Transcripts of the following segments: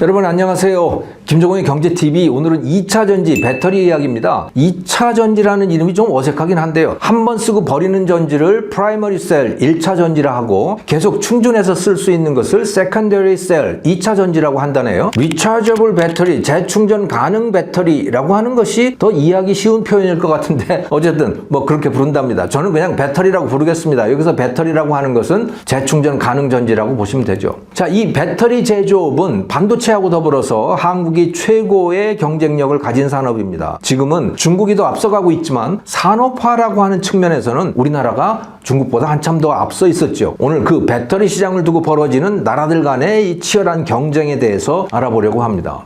여러분 안녕하세요. 김종호의 경제TV. 오늘은 2차전지 배터리 이야기입니다. 2차전지라는 이름이 좀 어색하긴 한데요. 한 번 쓰고 버리는 전지를 프라이머리 셀 1차전지라 하고 계속 충전해서 쓸 수 있는 것을 세컨더리 셀 2차전지라고 한다네요. 리차저블 배터리, 재충전 가능 배터리라고 하는 것이 더 이해하기 쉬운 표현일 것 같은데 어쨌든 뭐 그렇게 부른답니다. 저는 그냥 배터리라고 부르겠습니다. 여기서 배터리라고 하는 것은 재충전 가능 전지라고 보시면 되죠. 자, 이 배터리 제조업은 반도체하고 더불어서 한국이 최고의 경쟁력을 가진 산업입니다. 지금은 중국이 더 앞서가고 있지만 산업화라고 하는 측면에서는 우리나라가 중국보다 한참 더 앞서 있었죠. 오늘 그 배터리 시장을 두고 벌어지는 나라들 간의 이 치열한 경쟁에 대해서 알아보려고 합니다.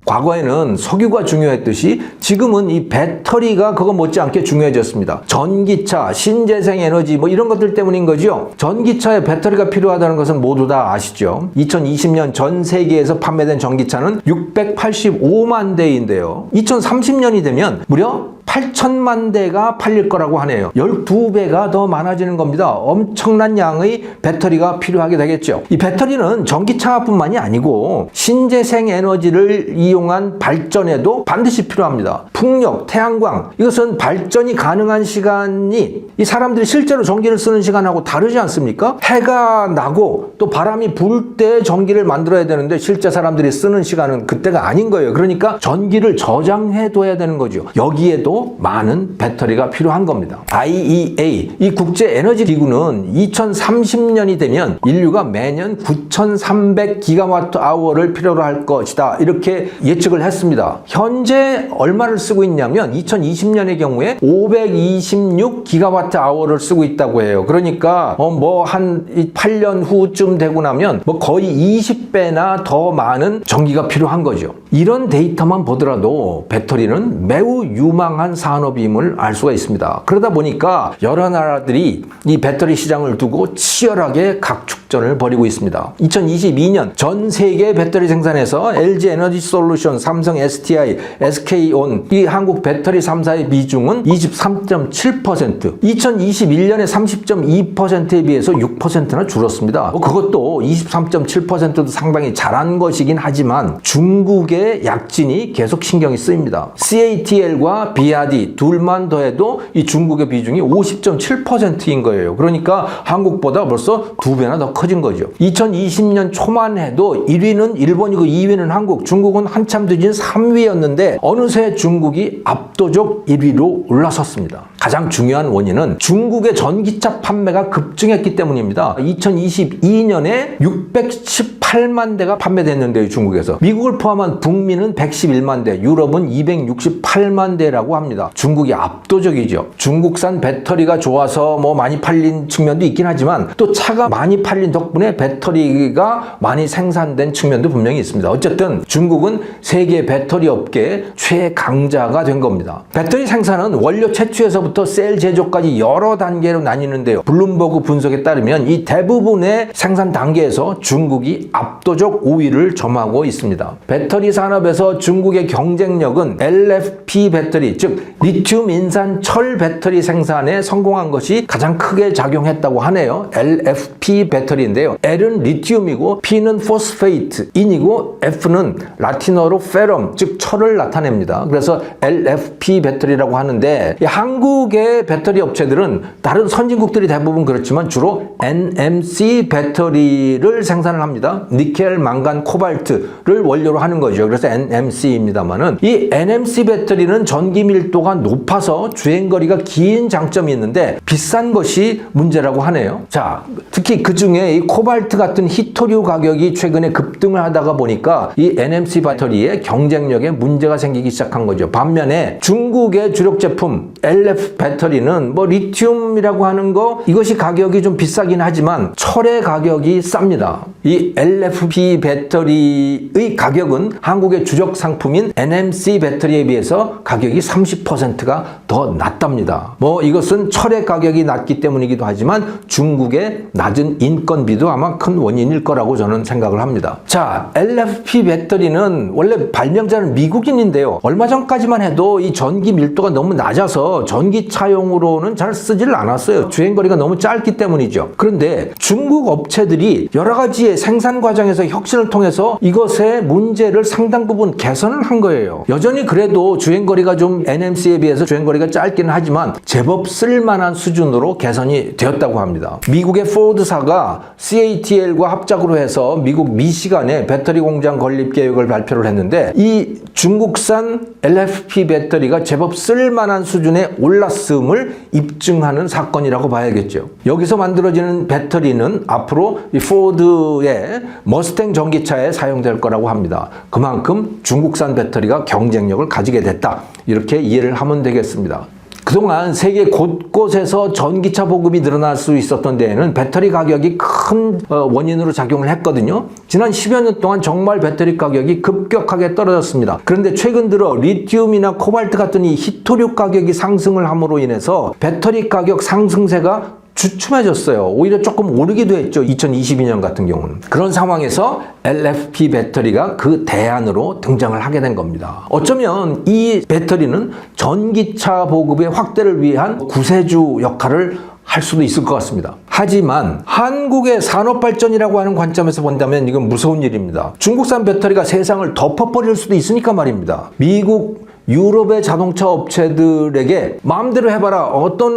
과거에는 석유가 중요했듯이 지금은 이 배터리가 그거 못지않게 중요해졌습니다. 전기차, 신재생 에너지 뭐 이런 것들 때문인 거죠. 전기차에 배터리가 필요하다는 것은 모두 다 아시죠. 2020년 전 세계에서 판매된 전기차는 685만 대인데요. 2030년이 되면 무려 8천만 대가 팔릴 거라고 하네요. 12배가 더 많아지는 겁니다. 엄청난 양의 배터리가 필요하게 되겠죠. 이 배터리는 전기차뿐만이 아니고 신재생 에너지를 이용한 발전에도 반드시 필요합니다. 풍력, 태양광, 이것은 발전이 가능한 시간이 이 사람들이 실제로 전기를 쓰는 시간하고 다르지 않습니까? 해가 나고 또 바람이 불 때 전기를 만들어야 되는데 실제 사람들이 쓰는 시간은 그때가 아닌 거예요. 그러니까 전기를 저장해 둬야 되는 거죠. 여기에도 많은 배터리가 필요한 겁니다. IEA, 이 국제에너지기구는 2030년이 되면 인류가 매년 9,300기가와트 아워를 필요로 할 것이다. 이렇게 예측을 했습니다. 현재 얼마를 쓰고 있냐면 2020년의 경우에 526기가와트 아워를 쓰고 있다고 해요. 그러니까 뭐 한 8년 후쯤 되고 나면 뭐 거의 20배나 더 많은 전기가 필요한 거죠. 이런 데이터만 보더라도 배터리는 매우 유망한 산업임을 알 수가 있습니다. 그러다 보니까 여러 나라들이 이 배터리 시장을 두고 치열하게 각축전을 벌이고 있습니다. 2022년 전 세계 배터리 생산에서 LG 에너지 솔루션, 삼성 SDI, SK온, 이 한국 배터리 3사의 비중은 23.7%, 2021년에 30.2%에 비해서 6%나 줄었습니다. 그것도 23.7%도 상당히 잘한 것이긴 하지만 중국의 약진이 계속 신경이 쓰입니다. CATL과 BRD 둘만 더해도 이 중국의 비중이 50.7%인 거예요. 그러니까 한국보다 벌써 2배나 더 커진 거죠. 2020년 초만 해도 1위는 일본이고 2위는 한국, 중국은 한참 뒤진 3위였는데 어느새 중국이 압도적 1위로 올라섰습니다. 가장 중요한 원인은 중국의 전기차 판매가 급증했기 때문입니다. 2022년에 618만 대가 판매됐는데요, 중국에서. 미국을 포함한 북미는 111만 대, 유럽은 268만 대라고 합니다. 중국이 압도적이죠. 중국산 배터리가 좋아서 뭐 많이 팔린 측면도 있긴 하지만 또 차가 많이 팔린 덕분에 배터리가 많이 생산된 측면도 분명히 있습니다. 어쨌든 중국은 세계 배터리 업계의 최강자가 된 겁니다. 배터리 생산은 원료 채취에서부터 셀 제조까지 여러 단계로 나뉘는데요. 블룸버그 분석에 따르면 이 대부분의 생산 단계에서 중국이 압도적 우위를 점하고 있습니다. 배터리 산업에서 중국의 경쟁력은 LFP 배터리, 즉 리튬 인산 철 배터리 생산에 성공한 것이 가장 크게 작용했다고 하네요. LFP 배터리인데요. L은 리튬이고 P는 포스페이트, 인이고 F는 라틴어로 페럼, 즉 철을 나타냅니다. 그래서 LFP 배터리라고 하는데 이 한국의 배터리 업체들은 다른 선진국들이 대부분 그렇지만 주로 NMC 배터리를 생산을 합니다. 니켈, 망간, 코발트를 원료로 하는 거죠. 그래서 NMC입니다만은 이 NMC 배터리는 전기 밀도가 높아서 주행거리가 긴 장점이 있는데 비싼 것이 문제라고 하네요. 자, 특히 그 중에 이 코발트 같은 히토류 가격이 최근에 급등을 하다가 보니까 이 NMC 배터리의 경쟁력에 문제가 생기기 시작한 거죠. 반면에 중국의 주력 제품 LF 배터리는 뭐 리튬이라고 하는 거 이것이 가격이 좀 비싸긴 하지만 철의 가격이 쌉니다. 이 LFP 배터리의 가격은 한국의 주력 상품인 NMC 배터리에 비해서 가격이 30%가 더 낮답니다. 뭐 이것은 철의 가격이 낮기 때문이기도 하지만 중국의 낮은 인건비도 아마 큰 원인일 거라고 저는 생각을 합니다. 자, LFP 배터리는 원래 발명자는 미국인인데요. 얼마 전까지만 해도 이 전기 밀도가 너무 낮아서 전기 전기차용으로는 잘 쓰지를 않았어요. 주행거리가 너무 짧기 때문이죠. 그런데 중국 업체들이 여러 가지의 생산 과정에서 혁신을 통해서 이것의 문제를 상당 부분 개선을 한 거예요. 여전히 그래도 주행거리가 좀 NMC에 비해서 주행거리가 짧기는 하지만 제법 쓸만한 수준으로 개선이 되었다고 합니다. 미국의 포드사가 CATL과 합작으로 해서 미국 미시간에 배터리 공장 건립 계획을 발표를 했는데 이 중국산 LFP 배터리가 제법 쓸만한 수준에 올랐음을 입증하는 사건이라고 봐야겠죠. 여기서 만들어지는 배터리는 앞으로 이 포드의 머스탱 전기차에 사용될 거라고 합니다. 그만큼 중국산 배터리가 경쟁력을 가지게 됐다. 이렇게 이해를 하면 되겠습니다. 그동안 세계 곳곳에서 전기차 보급이 늘어날 수 있었던 데에는 배터리 가격이 큰 원인으로 작용을 했거든요. 지난 10여 년 동안 정말 배터리 가격이 급격하게 떨어졌습니다. 그런데 최근 들어 리튬이나 코발트 같은 이 희토류 가격이 상승을 함으로 인해서 배터리 가격 상승세가 주춤해졌어요. 오히려 조금 오르기도 했죠. 2022년 같은 경우는. 그런 상황에서 LFP 배터리가 그 대안으로 등장을 하게 된 겁니다. 어쩌면 이 배터리는 전기차 보급의 확대를 위한 구세주 역할을 할 수도 있을 것 같습니다. 하지만 한국의 산업발전이라고 하는 관점에서 본다면 이건 무서운 일입니다. 중국산 배터리가 세상을 덮어버릴 수도 있으니까 말입니다. 미국, 유럽의 자동차 업체들에게 마음대로 해봐라,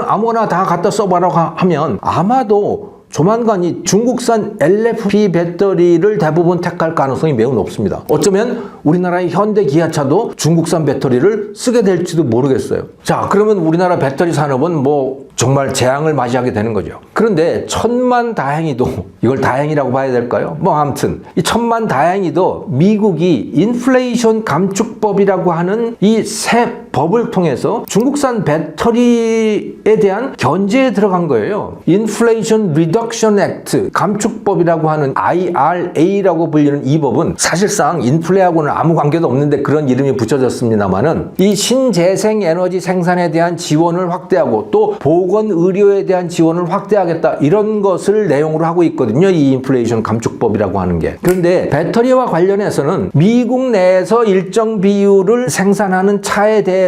아무거나 다 갖다 써봐라 하면 아마도 조만간 이 중국산 LFP 배터리를 대부분 택할 가능성이 매우 높습니다. 어쩌면 우리나라의 현대 기아차도 중국산 배터리를 쓰게 될지도 모르겠어요. 자, 그러면 우리나라 배터리 산업은 뭐 정말 재앙을 맞이하게 되는 거죠. 그런데 천만다행히도, 이걸 다행이라고 봐야 될까요? 뭐 아무튼 이 천만다행히도 미국이 인플레이션 감축법이라고 하는 이 새 법을 통해서 중국산 배터리에 대한 견제에 들어간 거예요. Inflation Reduction Act, 감축법이라고 하는 IRA라고 불리는 이 법은 사실상 인플레하고는 아무 관계도 없는데 그런 이름이 붙여졌습니다만은 이 신재생 에너지 생산에 대한 지원을 확대하고 또 보건 의료에 대한 지원을 확대하겠다, 이런 것을 내용으로 하고 있거든요. 이 인플레이션 감축법이라고 하는 게. 그런데 배터리와 관련해서는 미국 내에서 일정 비율을 생산하는 차에 대해서만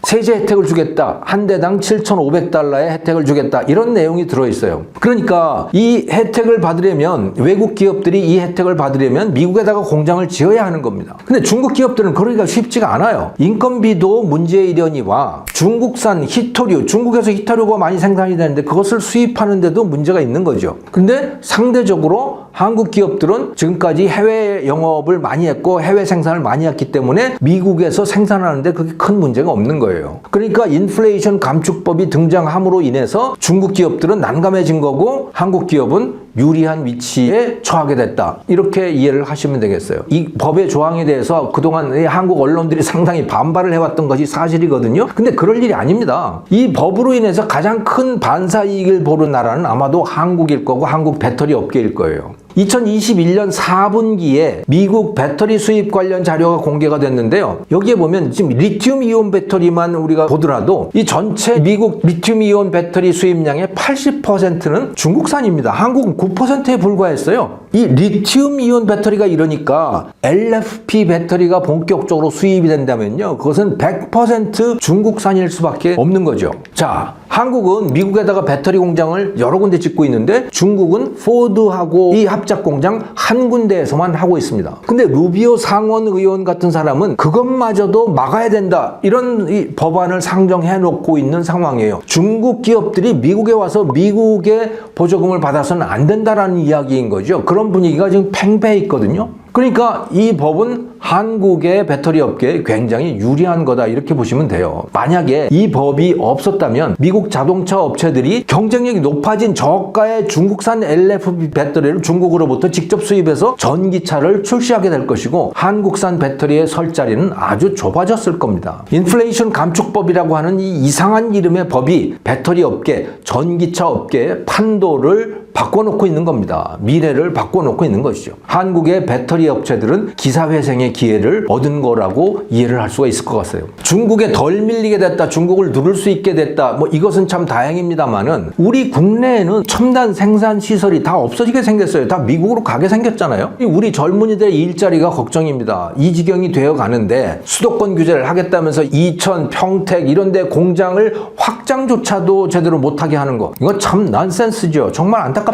세제 혜택을 주겠다. 한 대당 7,500달러의 혜택을 주겠다. 이런 내용이 들어있어요. 그러니까 이 혜택을 받으려면, 외국 기업들이 이 혜택을 받으려면 미국에다가 공장을 지어야 하는 겁니다. 근데 중국 기업들은 그러기가 쉽지가 않아요. 인건비도 문제의 일환이와 중국산 희토류, 중국에서 희토류가 많이 생산이 되는데 그것을 수입하는데도 문제가 있는 거죠. 근데 상대적으로 한국 기업들은 지금까지 해외 영업을 많이 했고 해외 생산을 많이 했기 때문에 미국에서 생산하는데 그게 큰 문제가 없는 거예요. 그러니까 인플레이션 감축법이 등장함으로 인해서 중국 기업들은 난감해진 거고 한국 기업은 유리한 위치에 처하게 됐다. 이렇게 이해를 하시면 되겠어요. 이 법의 조항에 대해서 그동안 한국 언론들이 상당히 반발을 해왔던 것이 사실이거든요. 근데 그럴 일이 아닙니다. 이 법으로 인해서 가장 큰 반사 이익을 보는 나라는 아마도 한국일 거고 한국 배터리 업계일 거예요. 2021년 4분기에 미국 배터리 수입 관련 자료가 공개가 됐는데요. 여기에 보면 지금 리튬 이온 배터리만 우리가 보더라도 이 전체 미국 리튬 이온 배터리 수입량의 80%는 중국산입니다. 한국은 9%에 불과했어요. 이 리튬 이온 배터리가 이러니까 LFP 배터리가 본격적으로 수입이 된다면요, 그것은 100% 중국산일 수밖에 없는 거죠. 자, 한국은 미국에다가 배터리 공장을 여러 군데 짓고 있는데 중국은 포드하고 이 합작 공장 한 군데에서만 하고 있습니다. 근데 루비오 상원 의원 같은 사람은 그것마저도 막아야 된다, 이런 이 법안을 상정해 놓고 있는 상황이에요. 중국 기업들이 미국에 와서 미국의 보조금을 받아서는 안 된다라는 이야기인 거죠. 그런 분위기가 지금 팽배해 있거든요. 그러니까 이 법은 한국의 배터리 업계에 굉장히 유리한 거다, 이렇게 보시면 돼요. 만약에 이 법이 없었다면 미국 자동차 업체들이 경쟁력이 높아진 저가의 중국산 LFP 배터리를 중국으로부터 직접 수입해서 전기차를 출시하게 될 것이고 한국산 배터리의 설 자리는 아주 좁아졌을 겁니다. 인플레이션 감축법이라고 하는 이 이상한 이름의 법이 배터리 업계, 전기차 업계의 판도를 바꿔놓고 있는 겁니다. 미래를 바꿔놓고 있는 것이죠. 한국의 배터리 업체들은 기사회생의 기회를 얻은 거라고 이해를 할 수가 있을 것 같아요. 중국에 덜 밀리게 됐다, 중국을 누를 수 있게 됐다, 뭐 이것은 참 다행입니다만은 우리 국내에는 첨단 생산 시설이 다 없어지게 생겼어요. 다 미국으로 가게 생겼잖아요. 우리 젊은이들의 일자리가 걱정입니다. 이 지경이 되어 가는데 수도권 규제를 하겠다면서 이천, 평택 이런 데 공장을 확장조차도 제대로 못하게 하는 거. 이거 참 난센스죠. 정말 안타깝습니다.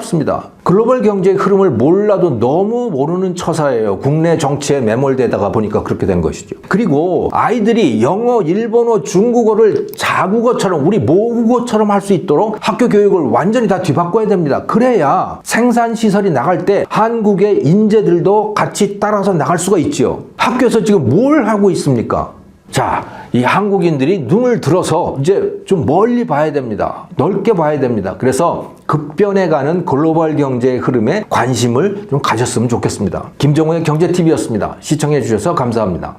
글로벌 경제의 흐름을 몰라도 너무 모르는 처사예요. 국내 정치에 매몰되다가 보니까 그렇게 된 것이죠. 그리고 아이들이 영어, 일본어, 중국어를 자국어처럼 우리 모국어처럼 할 수 있도록 학교 교육을 완전히 다 뒤바꿔야 됩니다. 그래야 생산시설이 나갈 때 한국의 인재들도 같이 따라서 나갈 수가 있죠. 학교에서 지금 뭘 하고 있습니까? 자, 이 한국인들이 눈을 들어서 이제 좀 멀리 봐야 됩니다. 넓게 봐야 됩니다. 그래서 급변해가는 글로벌 경제의 흐름에 관심을 좀 가졌으면 좋겠습니다. 김정우의 경제TV였습니다. 시청해 주셔서 감사합니다.